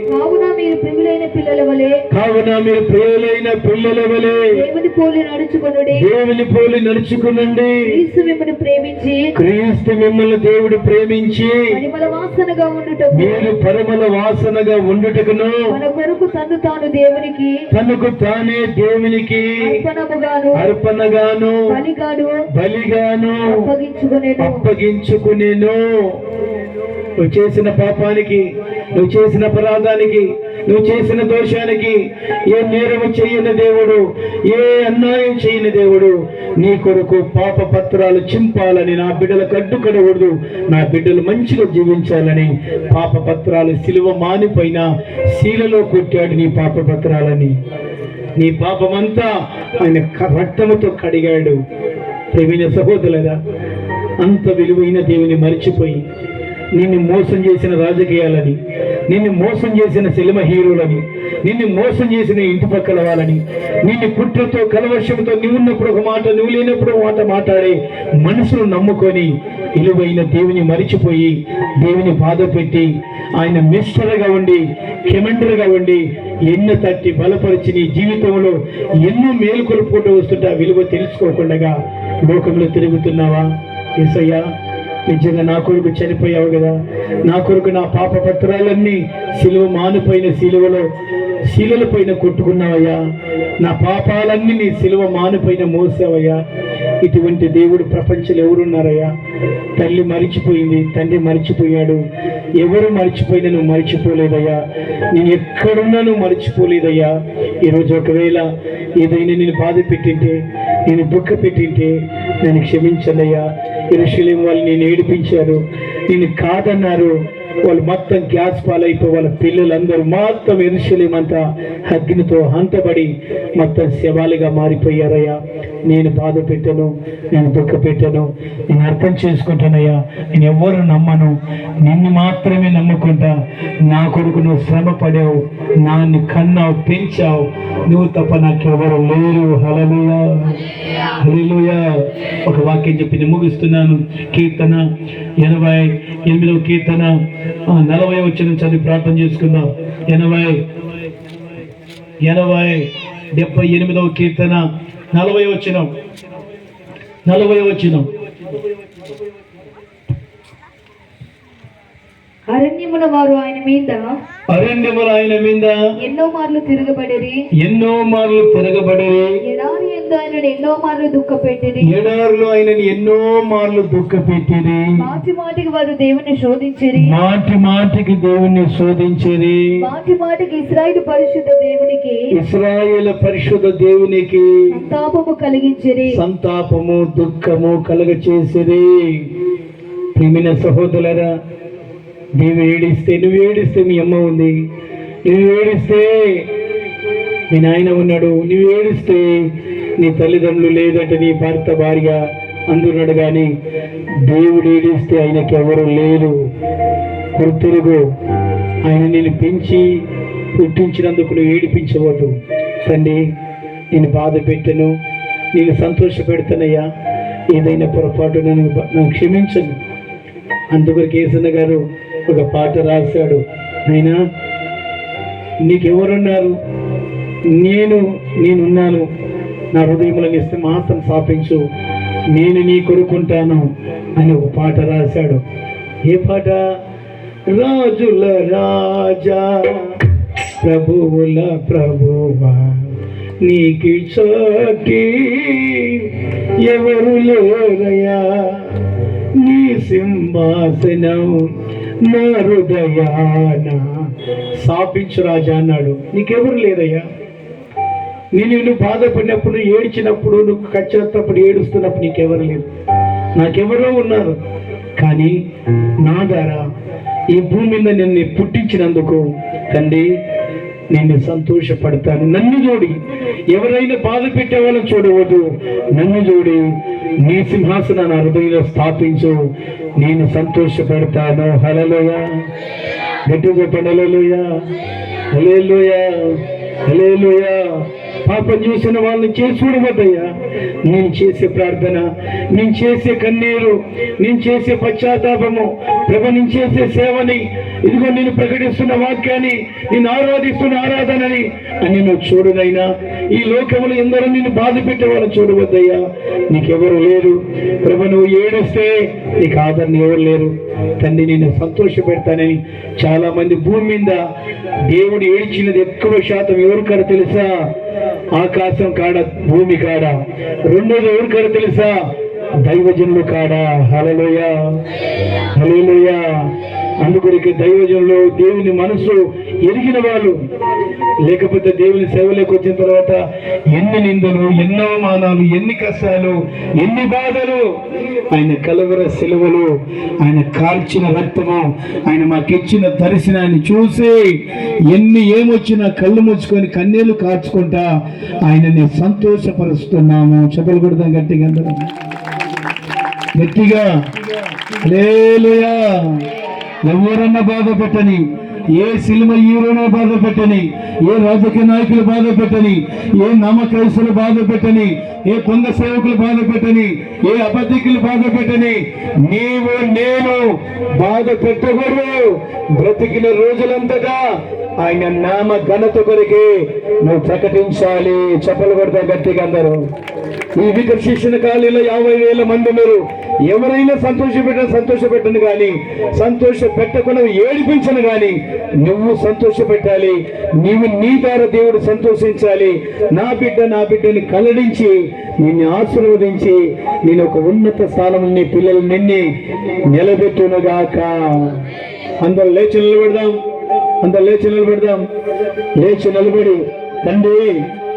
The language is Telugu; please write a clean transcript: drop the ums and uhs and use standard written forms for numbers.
కావున మీరు ప్రియులైన పిల్లల వలె దేవుని పోలి నడుచుకొనుడి. క్రీస్తు మిమ్మల్ని దేవుడు ప్రేమించి పరిమళ వాసనగా ఉండుటకు మీరు పరిమళ వాసనగా ఉండుటకును మన కొరకు తనకు తానే దేవునికి అర్పణగాను బలిగాను అప్పగించుకునేను. నువ్వు చేసిన పాపానికి, నువ్వు చేసిన అపరాధానికి, నువ్వు చేసిన దోషానికి ఏ నేరము చేయని దేవుడు, ఏ అన్యాయం చేయని దేవుడు నీ కొరకు పాప పత్రాలు చింపాలని, నా బిడ్డలకు అడ్డుకడకూడదు, నా బిడ్డలు మంచిగా జీవించాలని పాప పత్రాలు సిలువ మానిపైన శీలలో కొట్టాడు. నీ పాప పత్రాలని, నీ పాపమంతా ఆయన రక్తముతో కడిగాడు. ప్రేమైన సహోదరులారా, అంత విలువైన దేవుని మరిచిపోయి నిన్ను మోసం చేసిన రాజకీయాలని, నిన్ను మోసం చేసిన సినిమా హీరోలని, నిన్ను మోసం చేసిన ఇంటి పక్కల వాళ్ళని, నిన్ను కుట్రతో కలవర్షంతో నువ్వున్నప్పుడు ఒక మాట, నువ్వు లేనప్పుడు ఒక మాట మాట్లాడే మనసును నమ్ముకొని విలువైన దేవుని మరిచిపోయి దేవుని బాధ పెట్టి ఆయన మిస్టర్గా ఉండి, కెమెంటర్గా ఉండి ఎన్నో తట్టి బలపరిచి నీ జీవితంలో ఎన్నో మేలుకొలుపుకుంటూ వస్తుంటే ఆ విలువ తెలుసుకోకుండా లోకంలో తిరుగుతున్నావా? యేసయ్యా, నిజంగా నా కొరకు చనిపోయావు కదా, నా కొరకు నా పాప పత్రాలన్నీ సిలువ మానిపోయిన శీలల పైన కొట్టుకున్నావయ్యా, నా పాపాలన్నీ నీ సిలువ మానిపోయిన మోసావయ్యా. ఇటువంటి దేవుడు ప్రపంచంలో ఎవరున్నారయ్యా? తల్లి మరిచిపోయింది, తండ్రి మరిచిపోయాడు, ఎవరు మరిచిపోయినా నువ్వు మరిచిపోలేదయ్యా. నేను ఎక్కడున్నా నువ్వు మరిచిపోలేదయ్యా. ఈరోజు ఒకవేళ ఏదైనా నేను బాధ పెట్టింటే, నేను దుఃఖ పెట్టింటే నన్ను క్షమించదయ్యా. యెరూషలేము వాళ్ళు నేను ఏడిపించారు, నేను కాదన్నారు, వాళ్ళు మొత్తం గ్యాస్ పాలైపోయి వాళ్ళ పిల్లలందరూ మొత్తం యెరూషలేము అంతా అగ్నితో హంతబడి మొత్తం శవాలుగా మారిపోయారయ్యా. నేను బాధ పెట్టను, నేను దుఃఖ పెట్టను, నేను అర్థం చేసుకుంటానయ్యా. నేను ఎవరు నమ్మను, నిన్ను మాత్రమే నమ్ముకుంటా. నా కొడుకు నువ్వు శ్రమ పడావు, నాన్ని కన్నావు, పెంచావు, నువ్వు తప్ప నాకెవరు లేరు. హల్లెలూయా, హల్లెలూయా. ఒక వాక్యం చెప్పి నేను ముగిస్తున్నాను. కీర్తన 88వ కీర్తన 40వ వచనం చదివి ప్రార్థన చేసుకుందాం. 78వ కీర్తన 40వ వచనం. అరణ్యముల వారు ఆయన మీద ఎన్నో మార్లు తిరగబడిరి. ఎడారి యందు ఆయనను ఎన్నో మార్లు దుఃఖపెట్టిరి. మాటి మాటికి వారు దేవుని శోధించిరి. మాటి మాటికి ఇశ్రాయేలు పరిశుద్ధ దేవునికి సంతాపము దుఃఖము కలుగచేసిరి. ప్రియమైన సహోదరులారా, నీవు ఏడిస్తే, నువ్వు ఏడిస్తే మీ అమ్మ ఉంది, నువ్వు ఏడిస్తే మీ నాయన ఉన్నాడు, నువ్వు ఏడిస్తే నీ తల్లిదండ్రులు లేదంటే నీ భర్త భార్య అందున్నాడు. కానీ దేవుడు ఏడిస్తే ఆయనకి ఎవరు లేరు. గుర్తిరుగు. ఆయన నేను పెంచి పుట్టించినందుకు నువ్వు ఏడిపించవద్దు. తండ్రి, నేను బాధ పెట్టను, నేను సంతోష పెడతానయ్యా. ఏదైనా పొరపాటు నన్ను క్షమించను. అందుకొరకు యేసన్న గారు ఒక పాట రాశాడు. అయినా నీకెవరున్నారు, నేనున్నాను, నా హృదయంలో ఇస్తే మాత్రం స్థాపించు, నేను నీ కొరుకుంటాను అని ఒక పాట రాశాడు. ఏ పాట? రాజుల రాజా ప్రభువుల ప్రభువా నీకి సాటి ఎవరు లేరయ్యా, నీ సింహాసనం నా హృదయాన స్థాపించు రాజా అన్నాడు. నీకెవరు లేరయ్యా. నువ్వు బాధపడినప్పుడు, ఏడ్చినప్పుడు, నువ్వు కచ్చినప్పుడు, ఏడుస్తున్నప్పుడు నీకెవరు లేరు. నాకెవరో ఉన్నారు. కానీ నా ద్వారా ఈ భూమి మీద నిన్ను పుట్టించినందుకు తండ్రి నేను సంతోషపడతాను. నన్ను చూడి, ఎవరైనా బాధ పెట్టే వాళ్ళని చూడవద్దు, నన్ను చూడి నీ సింహాసనాన్ని హృదయంలో స్థాపించు, నేను సంతోషపడతాను. హల్లెలూయా. గట్టిగా చెప్పండి. హల్లెలూయా, హల్లెలూయా, హల్లెలూయా. పాపం చేసిన వాళ్ళని చేసి చూడవద్దయ్యా. నేను చేసే ప్రార్థన, నేను చేసే కన్నీరు, నేను చేసే పశ్చాత్తాపము ప్రభు నేను చేసే సేవని, ఇదిగో నేను ప్రకటిస్తున్న వాక్యాన్ని, నేను ఆరాధిస్తున్న ఆరాధనని అని నువ్వు చూడునైనా. ఈ లోకములు ఎందరో నిన్ను బాధ పెట్టే వాళ్ళు చూడవద్దయ్యా. నీకెవరు లేరు ప్రభు. నువ్వు ఏడుస్తే నీకు ఆదరణ ఎవరు లేరు తండ్రి. నేను సంతోష పెడతానని చాలా మంది భూమి మీద దేవుడు ఏడ్చినది ఎక్కువ శాతం ఎవరు కాడ తెలుసా? ఆకాశం కాడ, భూమి కాడ. రెండోది ఎవరు కాడ తెలుసా? దైవజనులు కాడ. హల్లెలూయా, హల్లెలూయా. అందుకొరికి దైవజనులు దేవుని మనసు ఎరిగిన వాళ్ళు, లేకపోతే దేవుని సేవలోకి వచ్చిన తర్వాత ఎన్ని నిందలు, ఎన్ని అవమానాలు, ఎన్ని కష్టాలు, ఎన్ని బాధలు, ఆయన కలవర సెలవులు, ఆయన కార్చిన రక్తము, ఆయన మాకిచ్చిన దర్శనాన్ని చూసి ఏమొచ్చినా కళ్ళు ముచ్చుకొని కన్నీళ్లు కార్చుకుంటా ఆయనని సంతోషపరుస్తున్నాము. చెప్పలు కొడతాం గట్టిగా, అందరం గట్టిగా. హల్లెలూయా. ఎవరన్నా బాధ పెట్టని, ఏ సినిమా హీరోనే బాధ పెట్టని, ఏ రాజకీయ నాయకులు బాధ పెట్టని, ఏ నామక్రైస్తులు బాధ పెట్టని, ఏ కొంగ సేవకులు బాధ పెట్టని, ఏ అబద్ధికులు బాధ పెట్టని, నీవు నేను బాధ పెట్టకూడదు. బ్రతికిన రోజులంతగా ఆయన నామ ఘనత కొరికి నువ్వు ప్రకటించాలి. చెప్పలు కొడతా గట్టిగా అందరూ. ఈ వికర్షించిన ఖాళీలో 50,000 మంది ఉన్నారు. ఎవరైనా సంతోషపెట్టను కానీ, సంతోష పెట్టకుండా ఏడిపించను కానీ నువ్వు సంతోష పెట్టాలి. నీవు నీ ద్వారా దేవుడు సంతోషించాలి. నా బిడ్డని కలడించి నిన్ను ఆశీర్వదించి నేను ఒక ఉన్నత స్థానం నీ పిల్లలు నిన్ను నిలబెట్టునుగాక. అందరూ లేచి నిలబెడదాం. లేచి నిలబడి తండ్రి